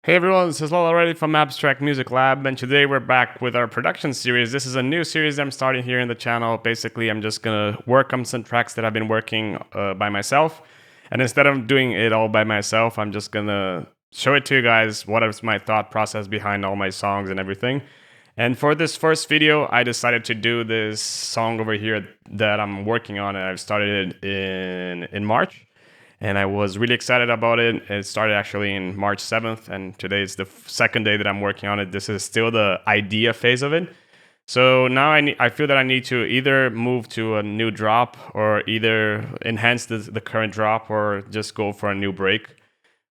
Hey everyone, this is Lol already from Abstrakt Music Lab, and today we're back with our production series. This is a new series I'm starting here in the channel. Basically, I'm just gonna work on some tracks that I've been working by myself, and instead of doing it all by myself, I'm just gonna show it to you guys what is my thought process behind all my songs and everything. And for this first video, I decided to do this song over here that I'm working on, and I've started it in March. And I was really excited about it. It started actually in March 7th, and today is the second day that I'm working on it. This is still the idea phase of it. So now I feel that I need to either move to a new drop or either enhance the current drop or just go for a new break.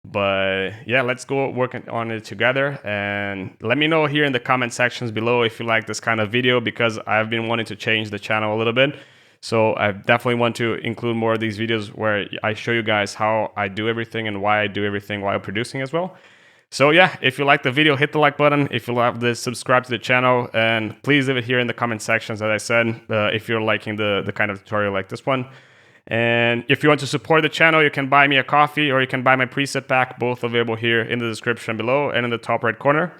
But yeah, let's go work on it together, and let me know here in the comment sections below if you like this kind of video, because I've been wanting to change the channel a little bit. So I definitely want to include more of these videos where I show you guys how I do everything and why I do everything while producing as well. So yeah, if you like the video, hit the like button. If you love this, subscribe to the channel, and please leave it here in the comment sections, as I said, if you're liking the kind of tutorial like this one. And if you want to support the channel, you can buy me a coffee or you can buy my preset pack, both available here in the description below and in the top right corner.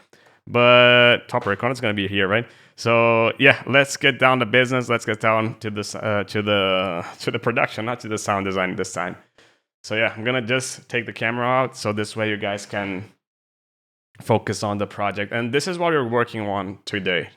But top right corner is going to be here, right? So yeah, let's get down to business. Let's get down to this to the production, not to the sound design this time. So yeah, I'm gonna just take the camera out so this way you guys can focus on the project. And this is what we're working on today.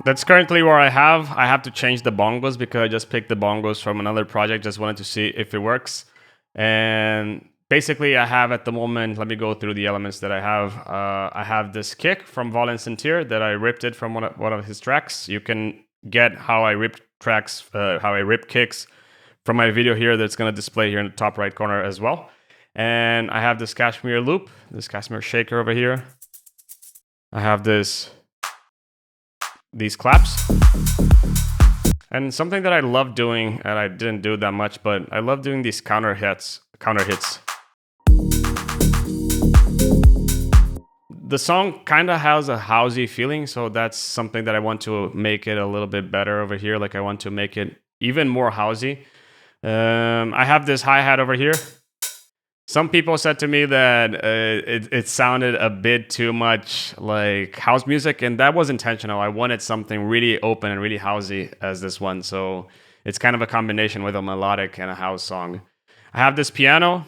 That's currently where I have to change the bongos because I just picked the bongos from another project. Just wanted to see if it works. And basically I have at the moment, let me go through the elements that I have. I have this kick from Volin Sentier that I ripped it from one of his tracks. You can get how I rip tracks, how I rip kicks from my video here that's going to display here in the top right corner as well. And I have this Cashmere loop, this Cashmere shaker over here. I have these claps, and something that I love doing, and I didn't do that much, but I love doing these counter hits. The song kind of has a housey feeling, so that's something that I want to make it a little bit better over here. Like I want to make it even more housey. I have this hi-hat over here. Some people said to me that it sounded a bit too much like house music, and that was intentional. I wanted something really open and really housey as this one, so it's kind of a combination with a melodic and a house song. I have this piano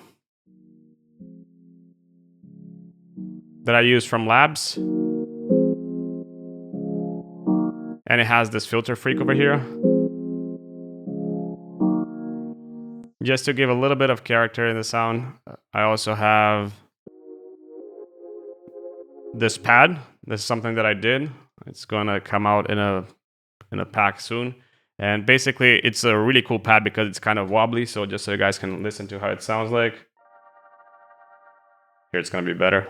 that I use from Labs, and it has this filter freak over here, just to give a little bit of character in the sound. I also have this pad. This is something that I did. It's gonna come out in a pack soon. And basically it's a really cool pad because it's kind of wobbly, so just so you guys can listen to how it sounds like. Here it's gonna be better.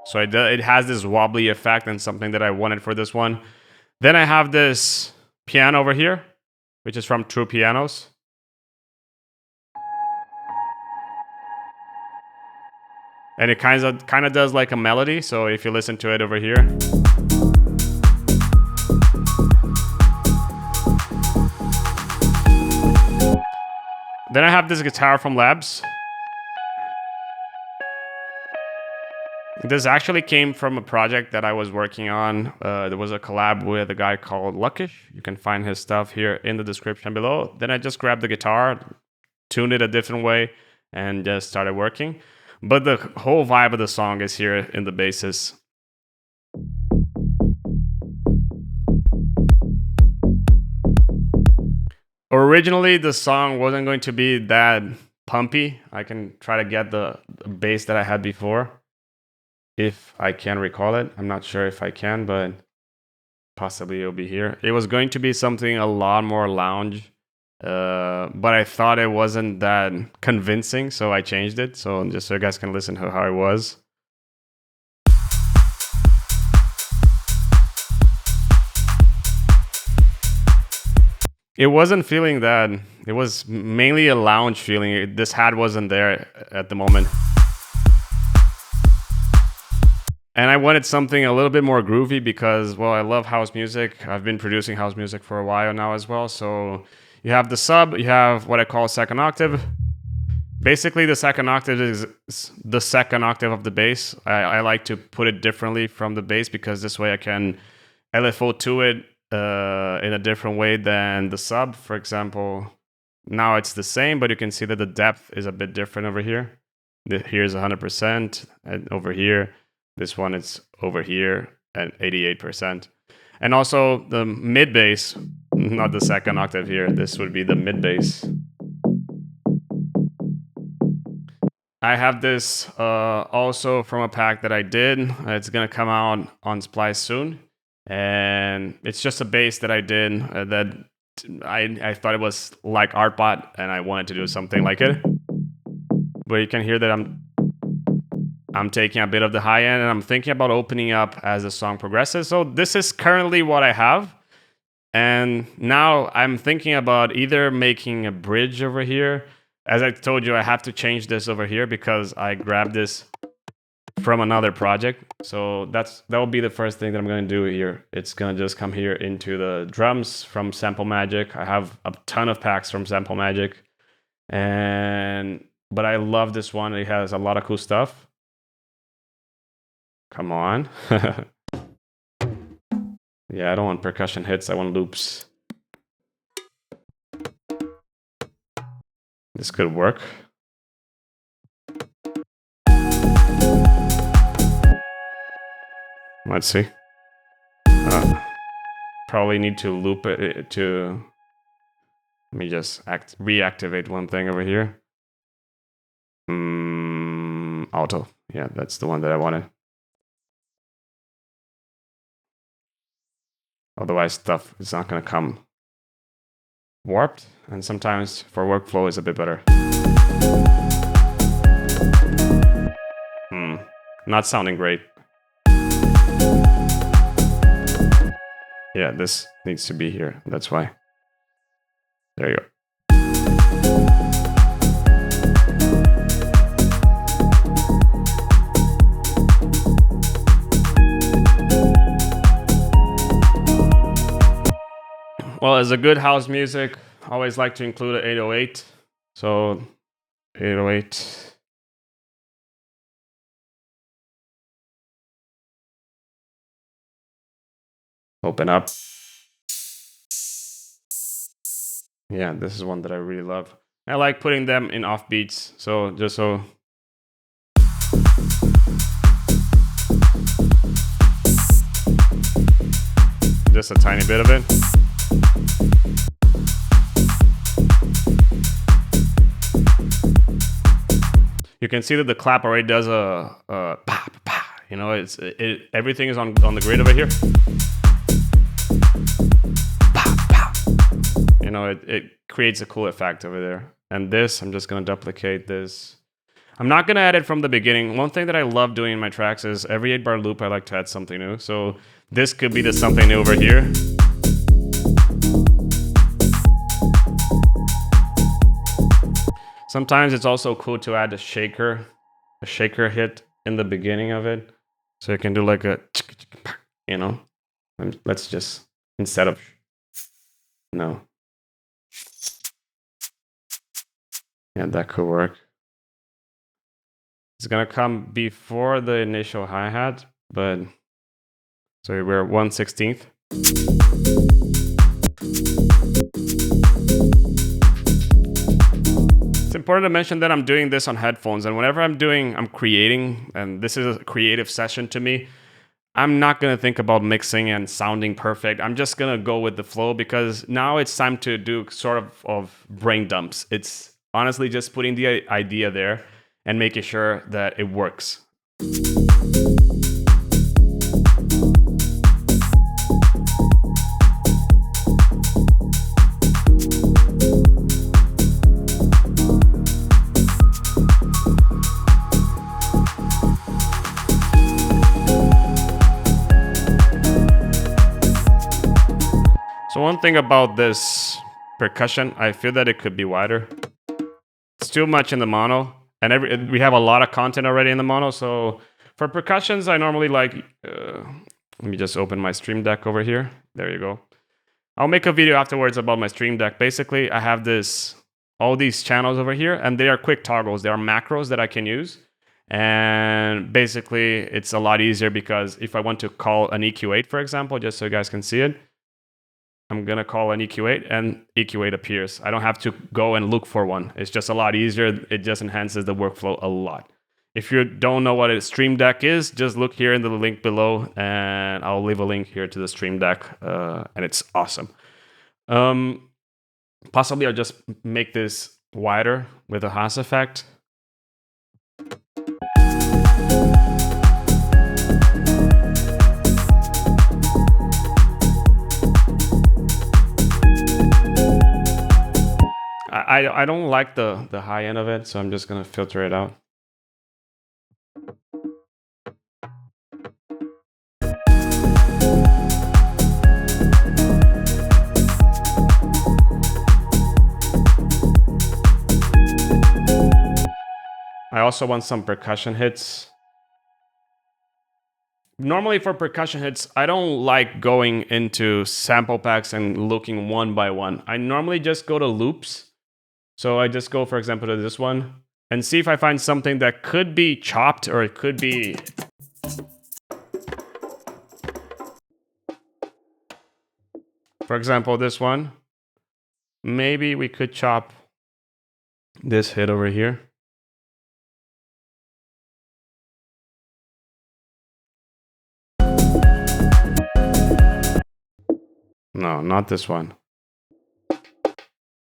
So it has this wobbly effect, and something that I wanted for this one. Then I have this piano over here, which is from True Pianos. And it kind of does like a melody, so if you listen to it over here. Then I have this guitar from Labs. This actually came from a project that I was working on. There was a collab with a guy called Luckish. You can find his stuff here in the description below. Then I just grabbed the guitar, tuned it a different way, and just started working. But the whole vibe of the song is here in the basses. Originally, the song wasn't going to be that pumpy. I can try to get the bass that I had before, if I can recall it. I'm not sure if I can, but possibly it'll be here. It was going to be something a lot more lounge, but I thought it wasn't that convincing, so I changed it. So just so you guys can listen to how it was. It wasn't feeling that. It was mainly a lounge feeling. This hat wasn't there at the moment. And I wanted something a little bit more groovy because, well, I love house music. I've been producing house music for a while now as well. So you have the sub, you have what I call second octave. Basically, the second octave is the second octave of the bass. I like to put it differently from the bass because this way I can LFO to it in a different way than the sub. For example, now it's the same, but you can see that the depth is a bit different over here. Here's 100%, and over here, this one is over here at 88%. And also the mid bass, not the second octave here. This would be the mid bass. I have this also from a pack that I did. It's gonna come out on Splice soon. And it's just a bass that I did that I thought it was like Artbot and I wanted to do something like it. But you can hear that I'm taking a bit of the high end and I'm thinking about opening up as the song progresses. So this is currently what I have. And now I'm thinking about either making a bridge over here. As I told you, I have to change this over here because I grabbed this from another project. So that will be the first thing that I'm going to do here. It's going to just come here into the drums from Sample Magic. I have a ton of packs from Sample Magic. But I love this one. It has a lot of cool stuff. Come on. Yeah, I don't want percussion hits. I want loops. This could work. Let's see. Probably need to loop it to... Let me just reactivate one thing over here. Auto. Yeah, that's the one that I wanted. Otherwise, stuff is not going to come warped. And sometimes for workflow is a bit better. Not sounding great. Yeah, this needs to be here. That's why. There you go. Well, as a good house music, I always like to include an 808. So 808. Open up. Yeah, this is one that I really love. I like putting them in off beats. So just so. Just a tiny bit of it. You can see that the clap already does a pa, pa, pa. You know, everything is on the grid over here. Pa, pa. You know, it creates a cool effect over there. And this, I'm just gonna duplicate this. I'm not gonna add it from the beginning. One thing that I love doing in my tracks is every 8-bar loop, I like to add something new. So this could be the something new over here. Sometimes it's also cool to add a shaker hit in the beginning of it. So you can do like a, you know, let's just, instead of, no. Yeah, that could work. It's gonna come before the initial hi-hat, but so we're 1/16. It's important to mention that I'm doing this on headphones, and whenever I'm creating, and this is a creative session to me, I'm not gonna think about mixing and sounding perfect. I'm just gonna go with the flow, because now it's time to do sort of brain dumps. It's honestly just putting the idea there and making sure that it works. So one thing about this percussion, I feel that it could be wider. It's too much in the mono, and we have a lot of content already in the mono. So for percussions, I normally like, let me just open my Stream Deck over here. There you go. I'll make a video afterwards about my Stream Deck. Basically, I have all these channels over here, and they are quick toggles. They are macros that I can use. And basically, it's a lot easier, because if I want to call an EQ8, for example, just so you guys can see it, I'm gonna call an EQ8 and EQ8 appears. I don't have to go and look for one. It's just a lot easier. It just enhances the workflow a lot. If you don't know what a Stream Deck is, just look here in the link below, and I'll leave a link here to the Stream Deck, and it's awesome. Possibly I'll just make this wider with a Haas effect. I don't like the high end of it, so I'm just gonna filter it out. I also want some percussion hits. Normally for percussion hits, I don't like going into sample packs and looking one by one. I normally just go to loops. So I just go, for example, to this one and see if I find something that could be chopped, or it could be... For example, this one. Maybe we could chop this hit over here. No, not this one.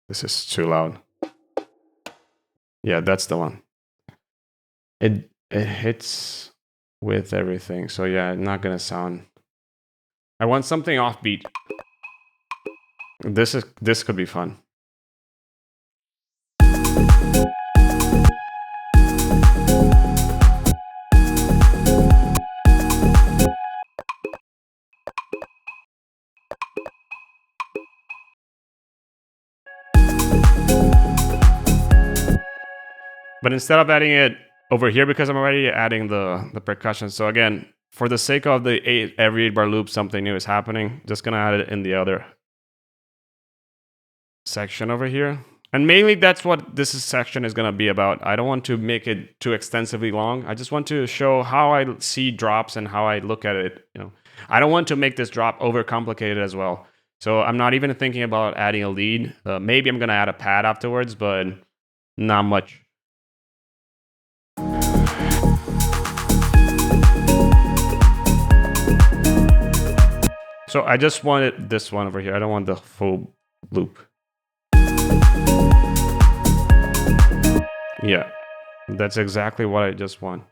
This is too loud. Yeah, that's the one. It hits with everything. So yeah, not gonna sound. I want something offbeat. This could be fun. But instead of adding it over here, because I'm already adding the percussion. So again, for the sake of every 8 bar loop, something new is happening. Just gonna add it in the other section over here. And mainly that's what this section is gonna be about. I don't want to make it too extensively long. I just want to show how I see drops and how I look at it. I don't want to make this drop overcomplicated as well. So I'm not even thinking about adding a lead. Maybe I'm gonna add a pad afterwards, but not much. So I just wanted this one over here. I don't want the full loop. Yeah, that's exactly what I just want.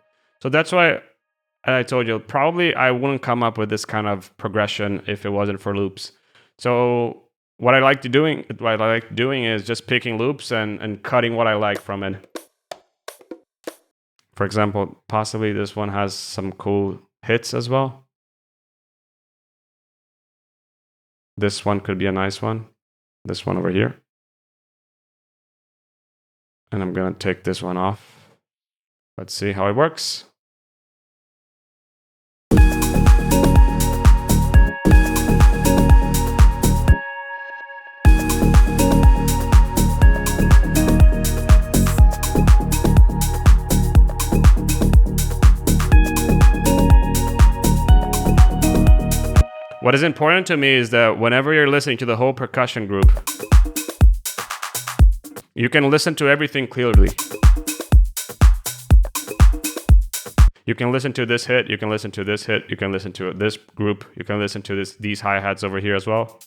So that's why I told you, probably I wouldn't come up with this kind of progression if it wasn't for loops. So what I like doing is just picking loops and cutting what I like from it. For example, possibly this one has some cool hits as well. This one could be a nice one. This one over here. And I'm gonna take this one off. Let's see how it works. What is important to me is that whenever you're listening to the whole percussion group, you can listen to everything clearly. You can listen to this hit, you can listen to this hit, you can listen to this group, you can listen to these hi-hats over here as well.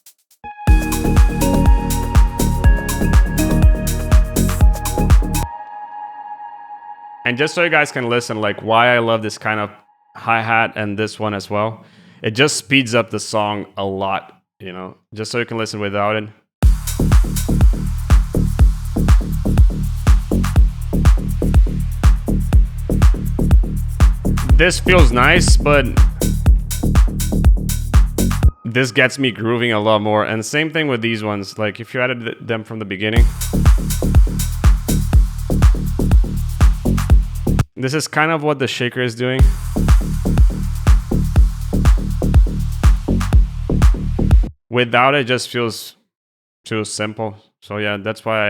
And just so you guys can listen, like why I love this kind of hi-hat and this one as well, it just speeds up the song a lot, you know, just so you can listen without it. This feels nice, but this gets me grooving a lot more. And same thing with these ones. Like if you added them from the beginning, this is kind of what the shaker is doing. Without it, just feels too simple. So yeah, that's why I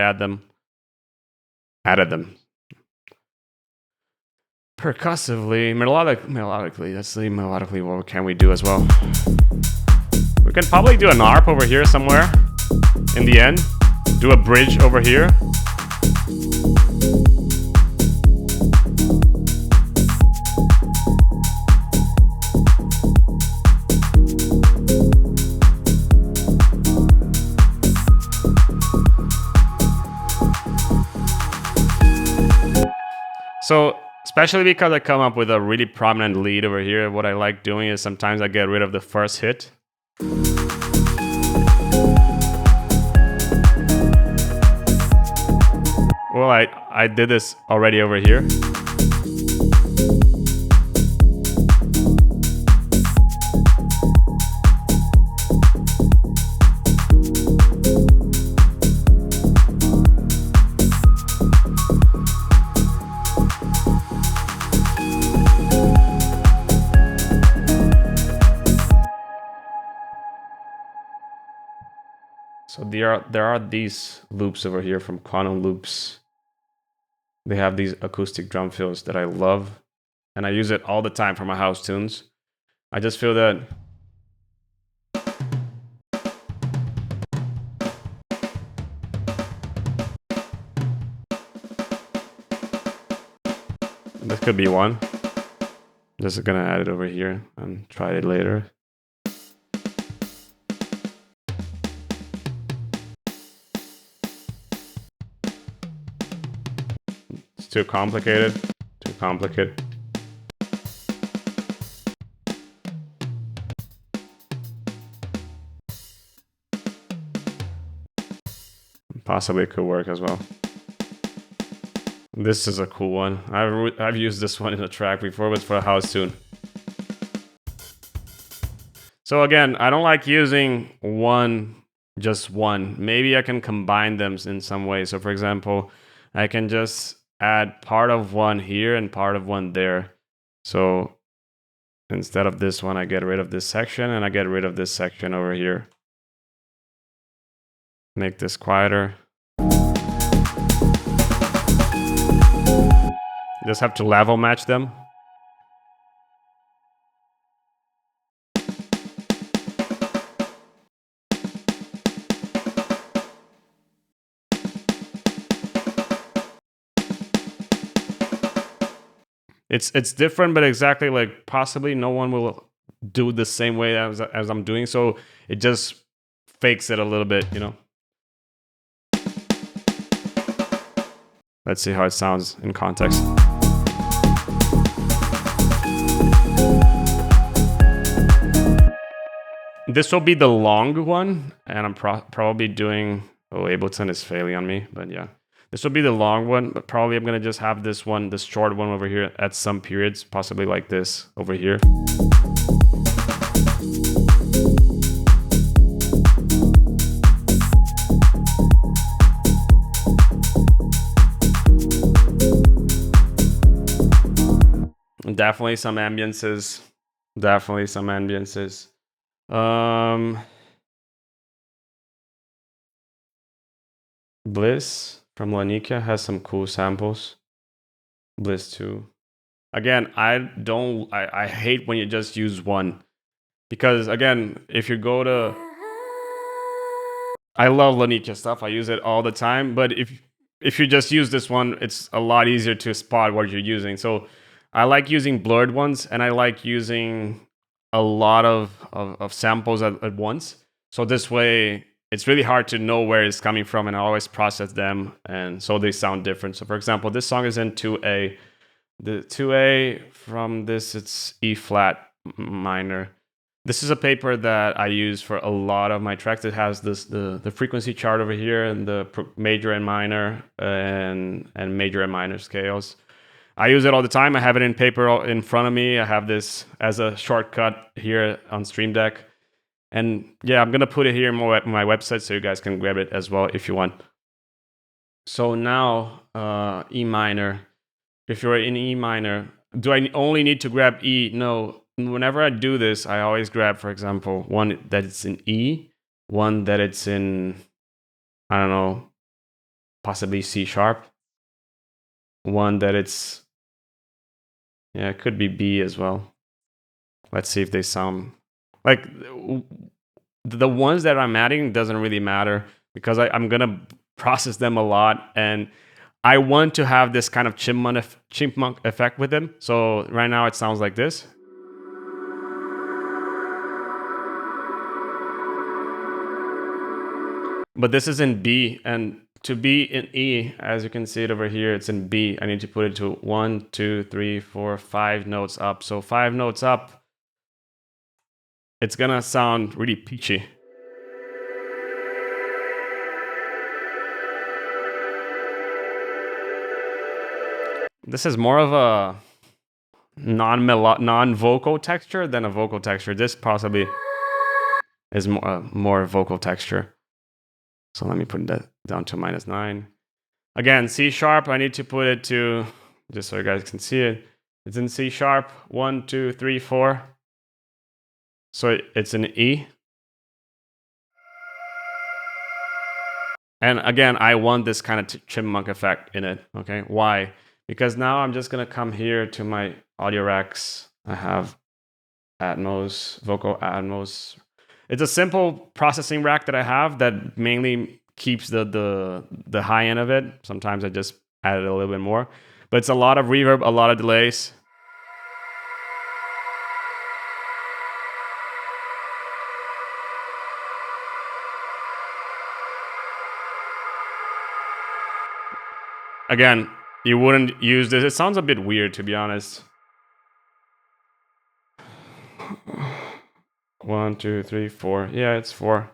added them. Percussively, melodically, let's see melodically what can we do as well. We can probably do an ARP over here somewhere in the end. Do a bridge over here. So, especially because I come up with a really prominent lead over here, what I like doing is sometimes I get rid of the first hit. Well, I did this already over here. So there are these loops over here from Quantum Loops. They have these acoustic drum fills that I love, and I use it all the time for my house tunes. I just feel that this could be one. I'm just gonna add it over here and try it later. Too complicated. Too complicated. Possibly it could work as well. This is a cool one. I've used this one in a track before, but for a house tune. So again, I don't like using just one. Maybe I can combine them in some way. So for example, I can just add part of one here and part of one there. So instead of this one, I get rid of this section and I get rid of this section over here. Make this quieter. Just have to level match them. It's different, but exactly like possibly no one will do the same way as I'm doing. So it just fakes it a little bit, you know. Let's see how it sounds in context. This will be the long one, and I'm probably doing... Oh, Ableton is failing on me, but yeah. This will be the long one, but probably I'm going to just have this short one over here at some periods, possibly like this over here. Definitely some ambiences. Definitely some ambiences. Bliss from Lanika has some cool samples. Bliss 2. Again, I hate when you just use one. Because again, if you go to, I love Lanika stuff. I use it all the time. But if you just use this one, it's a lot easier to spot what you're using. So I like using blurred ones, and I like using a lot of samples at once. So this way, it's really hard to know where it's coming from, and I always process them, and so they sound different. So for example, this song is in 2A. The 2A from this, it's E flat minor. This is a paper that I use for a lot of my tracks. It has this the frequency chart over here, and the major and minor and major and minor scales. I use it all the time. I have it in paper in front of me. I have this as a shortcut here on Stream Deck. And yeah, I'm gonna put it here in my website so you guys can grab it as well if you want. So now E minor. If you're in E minor, do I only need to grab E? No. Whenever I do this, I always grab, for example, one that it's in E, one that it's in, I don't know, possibly C sharp, one that it's, yeah, it could be B as well. Let's see if they sound like the ones that I'm adding doesn't really matter because I'm gonna process them a lot, and I want to have this kind of chipmunk effect with them. So right now it sounds like this. But this is in B, and to be in E, as you can see it over here, it's in B. I need to put it to 1, 2, 3, 4, 5 notes up. So 5 notes up, it's gonna sound really peachy. This is more of a non-vocal texture than a vocal texture. This possibly is more vocal texture. So let me put that down to -9. Again, C sharp, I need to put it to, just so you guys can see it, it's in C sharp, 1, 2, 3, 4. So it's in E. And again, I want this kind of chipmunk effect in it, okay? Why? Because now I'm just gonna come here to my audio racks. I have Atmos, Vocal Atmos. It's a simple processing rack that I have that mainly keeps the high end of it. Sometimes I just add it a little bit more. But it's a lot of reverb, a lot of delays. Again, you wouldn't use this. It sounds a bit weird, to be honest. 1, 2, 3, 4. Yeah, it's 4.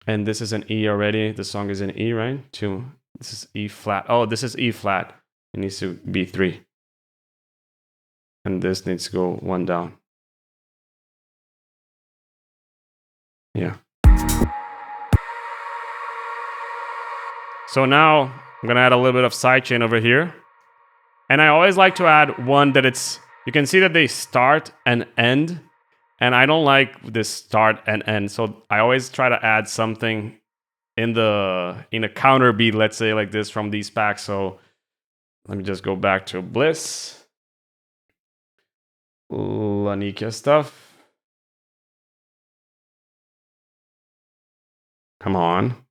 And this is an E already. The song is in E, right? 2. This is E flat. Oh, this is E flat. It needs to be 3. And this needs to go 1 down. Yeah. So now I'm gonna add a little bit of sidechain over here. And I always like to add one that it's, you can see that they start and end. And I don't like this start and end. So I always try to add something in a counter beat, let's say like this from these packs. So let me just go back to Bliss. Lanika stuff. Come on.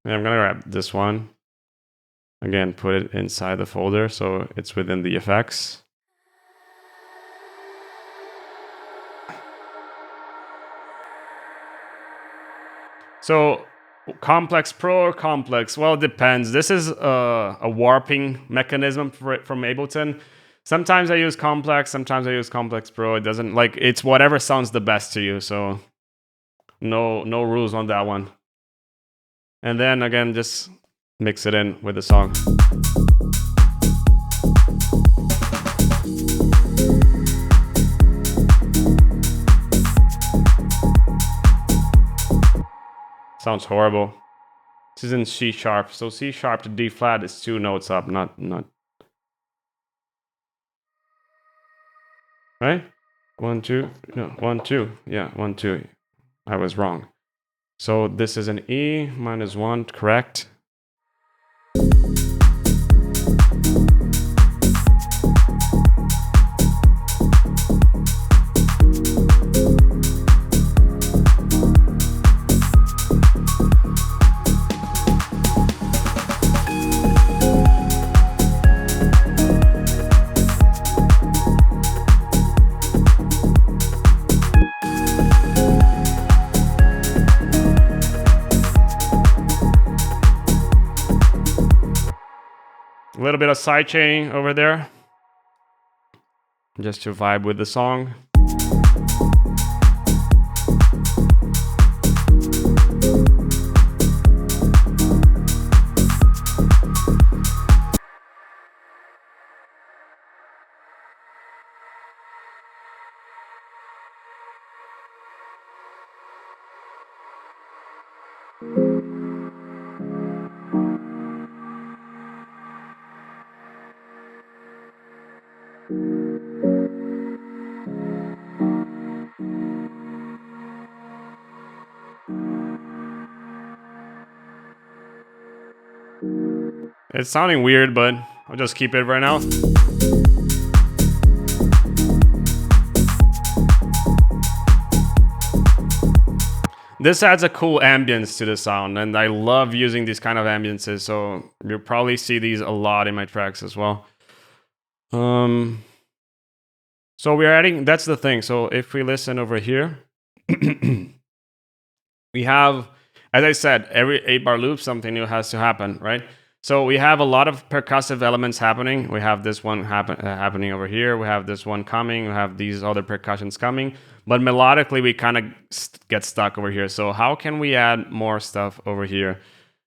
And I'm gonna grab this one. Again, put it inside the folder so it's within the effects. So complex pro or complex? Well, it depends. This is a warping mechanism from Ableton. Sometimes I use complex, sometimes I use complex pro. It doesn't, like, it's whatever sounds the best to you. So no rules on that one. And then again, just mix it in with the song. Sounds horrible. This is in C sharp. So C sharp to D flat is 2 notes up, not. Right? 1, 2. No, 1, 2. Yeah, 1, 2. I was wrong. So this is an E -1, correct? A little bit of sidechaining over there, just to vibe with the song. It's sounding weird, but I'll just keep it right now. This adds a cool ambience to the sound, and I love using these kind of ambiences, so you'll probably see these a lot in my tracks as well. So we're adding, that's the thing. So if we listen over here, we have, as I said, every 8-bar loop, something new has to happen, right? So we have a lot of percussive elements happening. We have this one happening over here. We have this one coming. We have these other percussions coming. But melodically, we kind of get stuck over here. So how can we add more stuff over here?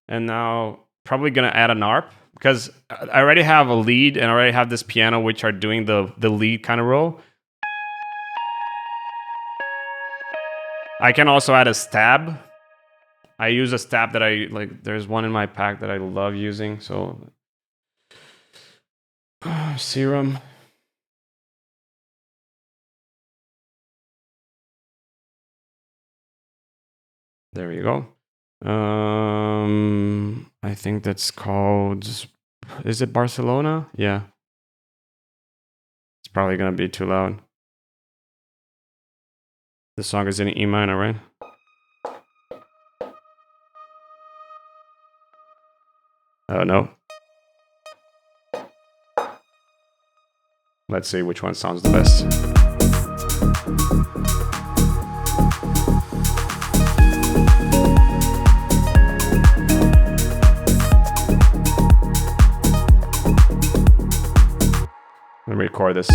And now probably going to add an ARP, because I already have a lead and I already have this piano, which are doing the lead kind of role. I can also add a stab. I use a stab that I like. There's one in my pack that I love using. So serum. There you go. I think that's called, is it Barcelona? Yeah. It's probably gonna be too loud. The song is in E minor, right? Oh, no. Let's see which one sounds the best. Let me record this.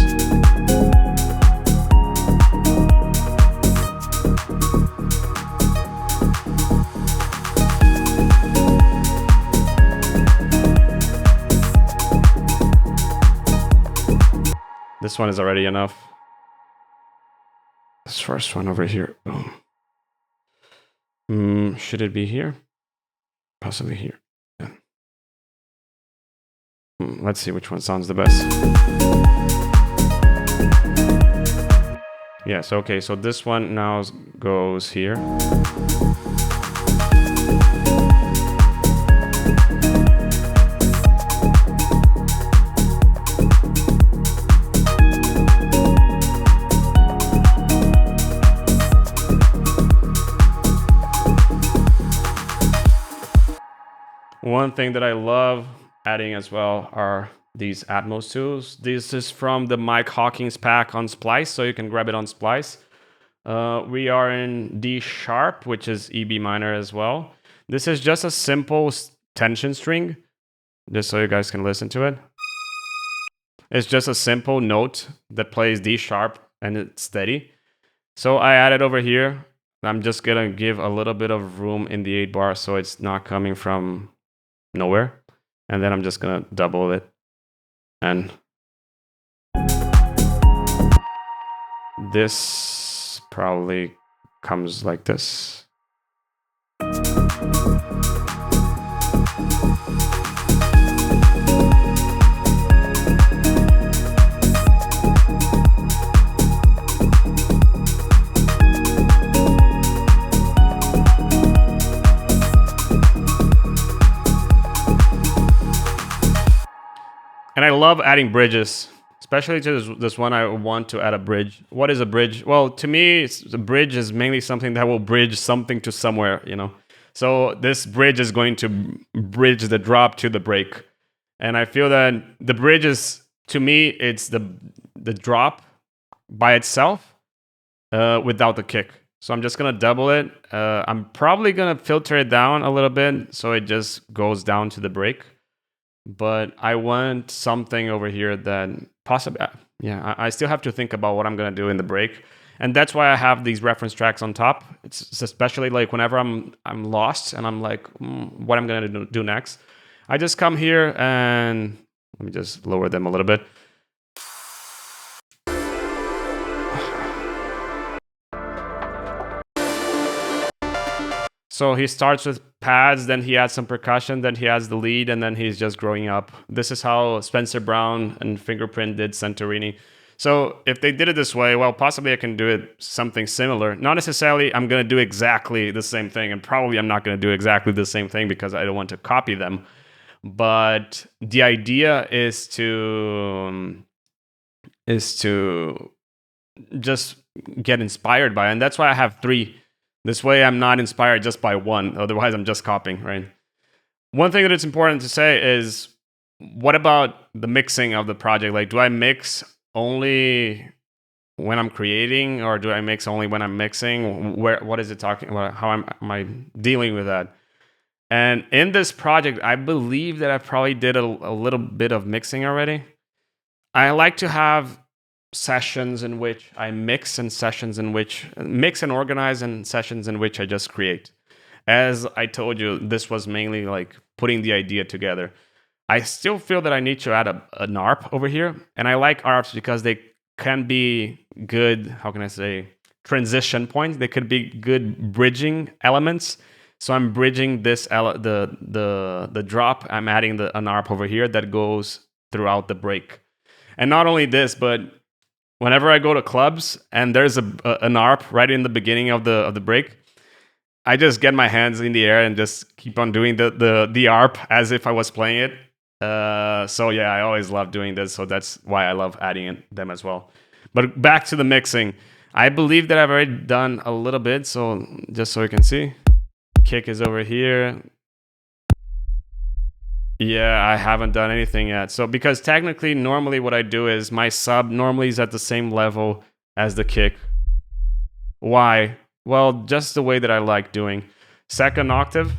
This one is already enough. This first one over here. Boom. Should it be here? Possibly here. Yeah. Let's see which one sounds the best. Yes, okay, so this one now goes here. One thing that I love adding as well are these Atmos tools. This is from the Mike Hawkins pack on Splice, so you can grab it on Splice. We are in D sharp, which is E B minor as well. This is just a simple tension string, just so you guys can listen to it. It's just a simple note that plays D sharp and it's steady. So I added over here. I'm just gonna give a little bit of room in the 8-bar so it's not coming from nowhere. And then I'm just gonna double it. And this probably comes like this. And I love adding bridges, especially to this one. I want to add a bridge. What is a bridge? Well, to me, a bridge is mainly something that will bridge something to somewhere, you know. So this bridge is going to bridge the drop to the break. And I feel that the bridge is, to me, it's the drop by itself without the kick. So I'm just going to double it. I'm probably going to filter it down a little bit so it just goes down to the break. But I want something over here that possibly, I still have to think about what I'm going to do in the break. And that's why I have these reference tracks on top. It's especially like whenever I'm lost and I'm like, what I'm going to do next. I just come here and let me just lower them a little bit. So he starts with pads, then he adds some percussion, then he adds the lead, and then he's just growing up. This is how Spencer Brown and Fingerprint did Santorini. So if they did it this way, well, possibly I can do it something similar. Not necessarily I'm going to do exactly the same thing, and probably I'm not going to do exactly the same thing because I don't want to copy them. But the idea is to just get inspired by it. And that's why I have 3. This way I'm not inspired just by one. Otherwise I'm just copying, right? One thing that it's important to say is, what about the mixing of the project? Like, do I mix only when I'm creating, or do I mix only when I'm mixing? What is it talking about? How am I dealing with that? And in this project, I believe that I probably did a little bit of mixing already. I like to have sessions in which I mix and sessions in which mix and organize and sessions in which I just create. As I told you, this was mainly like putting the idea together. I still feel that I need to add an ARP over here. And I like ARPs because they can be good, how can I say, transition points. They could be good bridging elements. So I'm bridging this the drop. I'm adding an ARP over here that goes throughout the break. And not only this, but whenever I go to clubs and there's an ARP right in the beginning of the break, I just get my hands in the air and just keep on doing the ARP as if I was playing it. So yeah, I always love doing this. So that's why I love adding them as well. But back to the mixing. I believe that I've already done a little bit. So just so you can see, kick is over here. Yeah, I haven't done anything yet. So because technically, normally what I do is my sub normally is at the same level as the kick. Why? Well, just the way that I like doing. Second octave,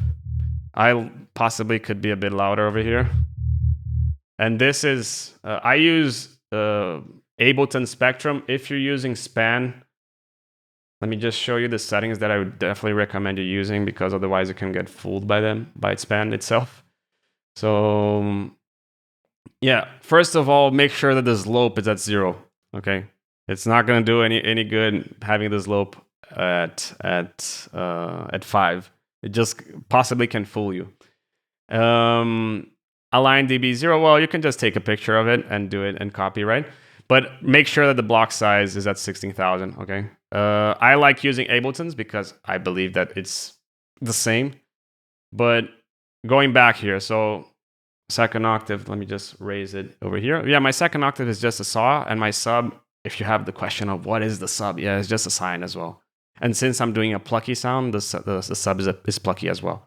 I possibly could be a bit louder over here. And this is, I use Ableton Spectrum. If you're using Span, let me just show you the settings that I would definitely recommend you using, because otherwise you can get fooled by them, by Span itself. So yeah, first of all, make sure that the slope is at 0. Okay, it's not going to do any good having the slope at 5. It just possibly can fool you. Align dB 0. Well, you can just take a picture of it and do it and copy, right? But make sure that the block size is at 16,000. Okay. I like using Ableton's because I believe that it's the same. But going back here, so second octave, let me just raise it over here. Yeah, my second octave is just a saw, and my sub, if you have the question of what is the sub, yeah, it's just a sine as well. And since I'm doing a plucky sound, the sub is plucky as well.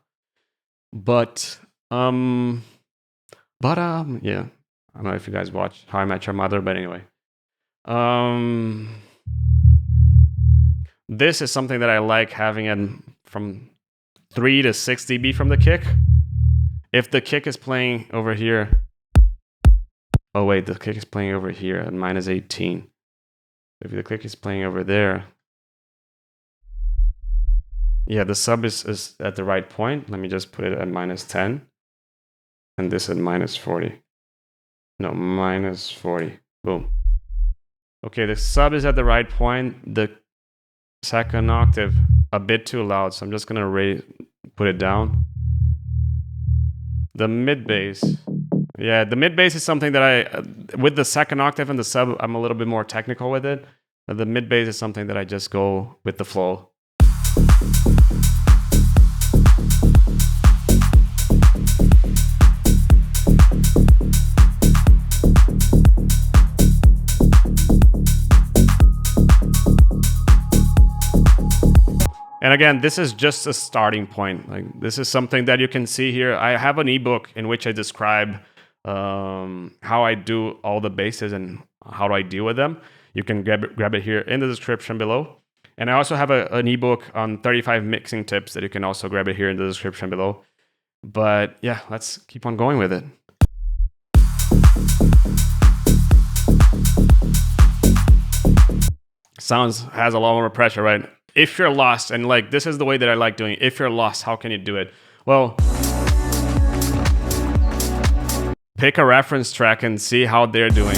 But yeah, I don't know if you guys watch How I Met Your Mother, but anyway. This is something that I like having it from 3 to 6 dB from the kick. If the kick is playing over here, oh wait, the kick is playing over here at minus 18. If the kick is playing over there, yeah, the sub is at the right point. Let me just put it at minus 10. And this at minus 40. No, minus 40. Boom. Okay, the sub is at the right point. The second octave, a bit too loud. So I'm just going to put it down. The mid bass. Yeah, the mid bass is something that with the second octave and the sub, I'm a little bit more technical with it. But the mid bass is something that I just go with the flow. And again, this is just a starting point. Like, this is something that you can see here. I have an ebook in which I describe how I do all the basses and how do I deal with them. You can grab it here in the description below. And I also have an ebook on 35 mixing tips that you can also grab it here in the description below. But yeah, let's keep on going with it. Sounds has a lot more pressure, right? If you're lost, and like this is the way that I like doing it. If you're lost, how can you do it? Well, pick a reference track and see how they're doing.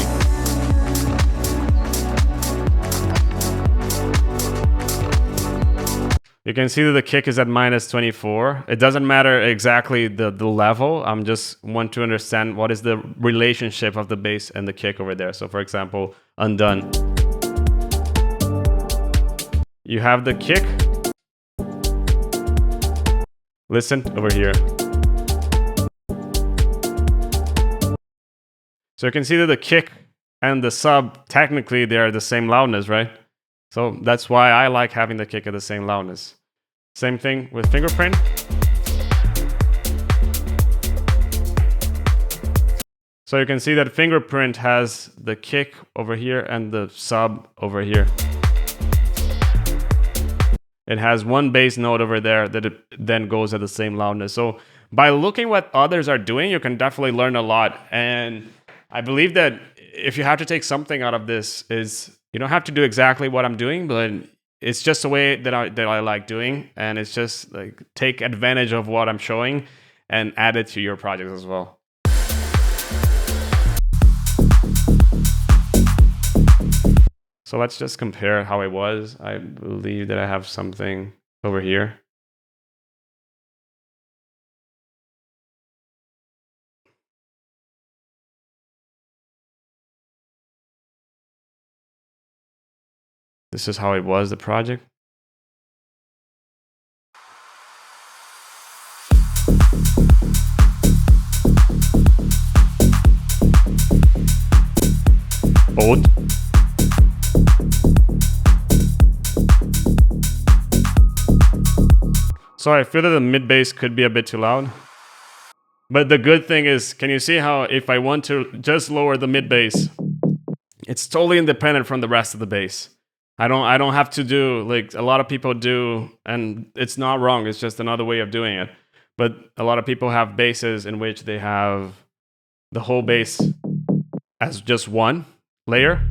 You can see that the kick is at -24. It doesn't matter exactly the level. I'm just want to understand what is the relationship of the bass and the kick over there. So for example, undone. You have the kick. Listen over here. So you can see that the kick and the sub, technically they are the same loudness, right? So that's why I like having the kick at the same loudness. Same thing with fingerprint. So you can see that fingerprint has the kick over here and the sub over here. It has one bass note over there that it then goes at the same loudness. So by looking what others are doing, you can definitely learn a lot. And I believe that if you have to take something out of this, is you don't have to do exactly what I'm doing, but it's just a way that I like doing, and it's just like take advantage of what I'm showing and add it to your project as well. So let's just compare how it was. I believe that I have something over here. This is how it was, the project. Old. So I feel that the mid bass could be a bit too loud. But the good thing is, can you see how if I want to just lower the mid bass, it's totally independent from the rest of the bass. I don't have to do like a lot of people do, and it's not wrong, it's just another way of doing it. But a lot of people have basses in which they have the whole bass as just one layer.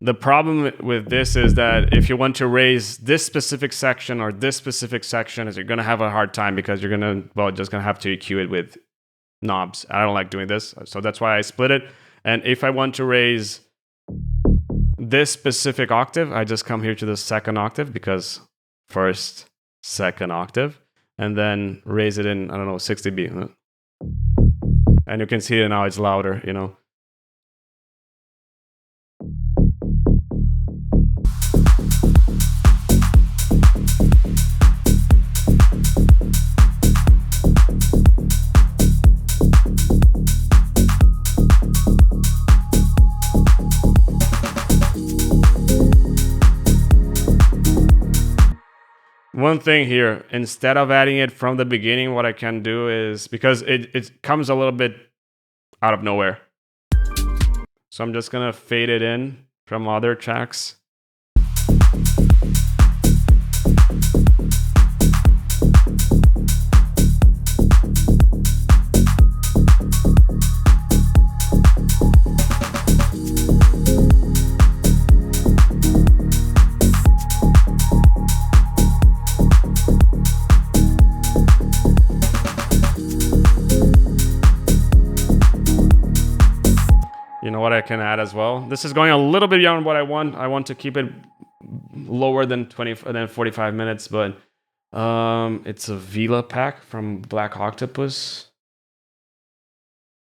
The problem with this is that if you want to raise this specific section or this specific section, is you're gonna have a hard time because you're just gonna have to EQ it with knobs. I don't like doing this, so that's why I split it. And if I want to raise this specific octave, I just come here to the second octave, because first, second octave, and then raise it in, I don't know, 60 dB. And you can see it now, it's louder, you know. One thing here, instead of adding it from the beginning, what I can do is, because it comes a little bit out of nowhere. So I'm just gonna fade it in from other tracks. You know what I can add as well? This is going a little bit beyond what I want. I want to keep it lower than 45 minutes, but it's a Vila pack from Black Octopus.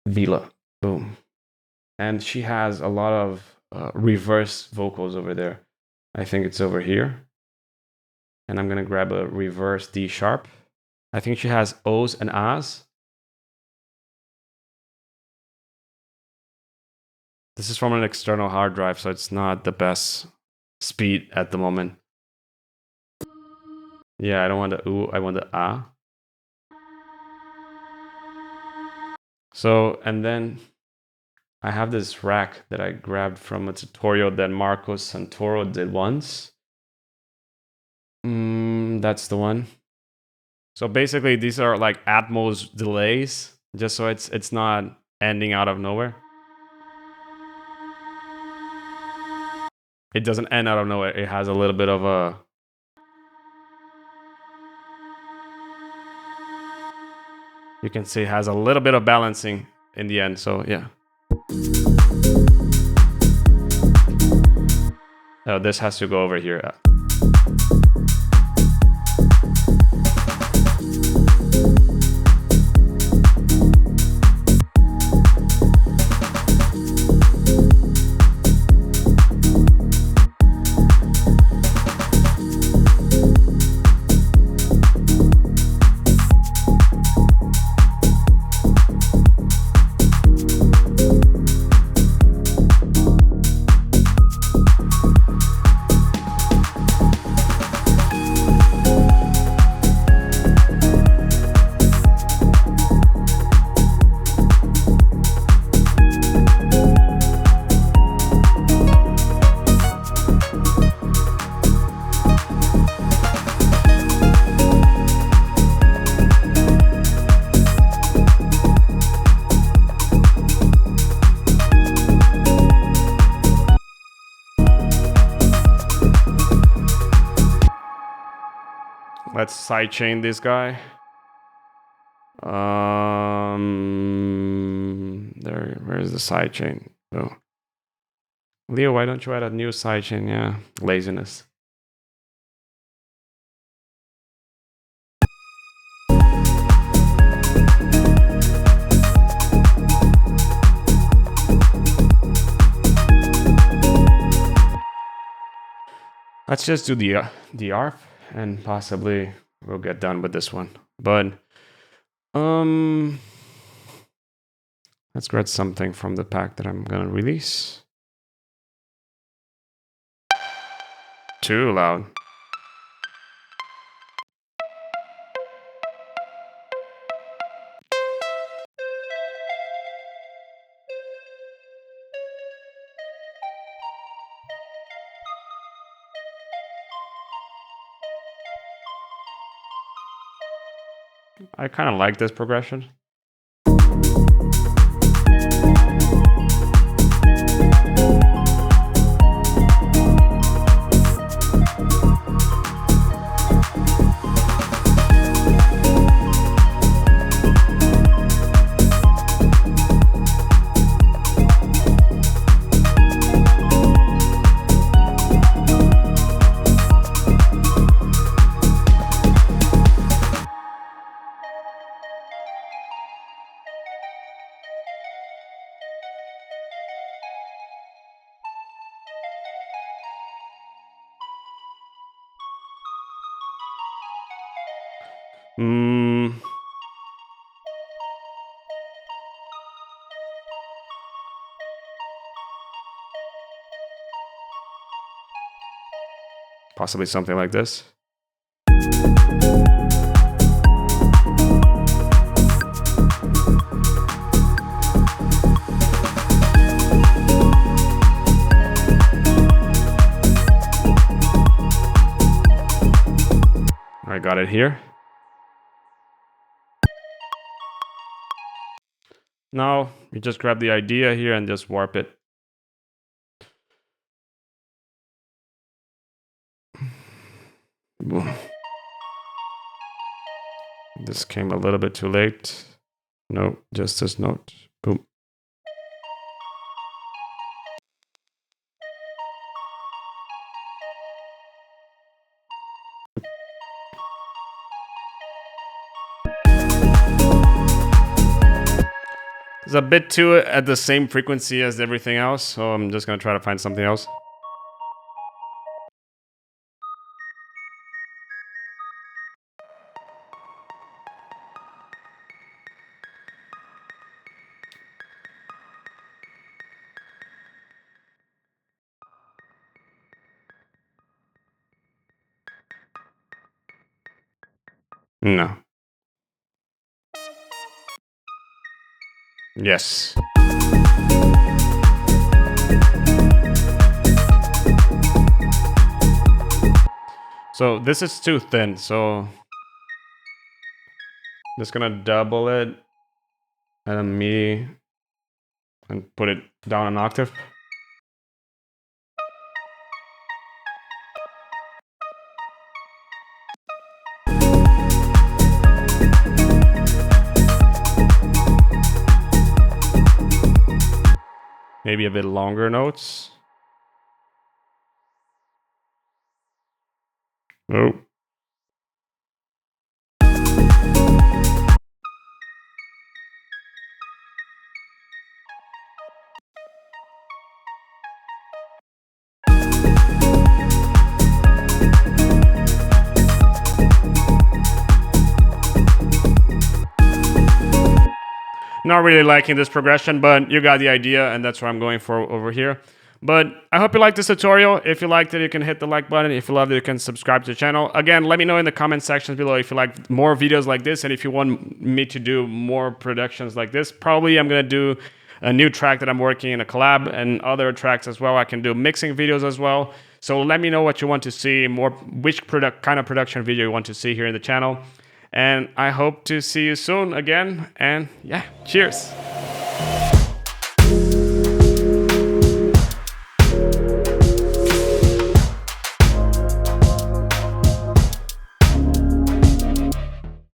Vila, boom. And she has a lot of reverse vocals over there. I think it's over here. And I'm gonna grab a reverse D sharp. I think she has O's and A's. This is from an external hard drive, so it's not the best speed at the moment. Yeah, I don't want the ooh, I want the ah. So, and then I have this rack that I grabbed from a tutorial that Marco Santoro did once. That's the one. So basically these are like Atmos delays, just so it's not ending out of nowhere. It doesn't end out of nowhere. It has a little bit of a... You can see it has a little bit of balancing in the end, so yeah. Oh, this has to go over here. Let's sidechain this guy. Where's the sidechain? Oh, Leo, why don't you add a new sidechain? Yeah, laziness. Let's just do the ARP and possibly we'll get done with this one. But let's grab something from the pack that I'm gonna release. Too loud. I kind of like this progression. Possibly something like this. I got it here. Now you just grab the idea here and just warp it. Boom. This came a little bit too late. No, just this note. Boom. It's a bit too at the same frequency as everything else, so I'm just gonna try to find something else. No. Yes. So this is too thin, so I'm just gonna double it and a MIDI and put it down an octave. Maybe a bit longer notes. Oh. Not really liking this progression, but you got the idea, and that's what I'm going for over here. But I hope you liked this tutorial. If you liked it, you can hit the like button. If you loved it, you can subscribe to the channel. Again, let me know in the comment sections below if you like more videos like this, and if you want me to do more productions like this. Probably I'm going to do a new track that I'm working in a collab, and other tracks as well. I can do mixing videos as well. So let me know what you want to see, which kind of production video you want to see here in the channel. And I hope to see you soon again. And yeah, cheers.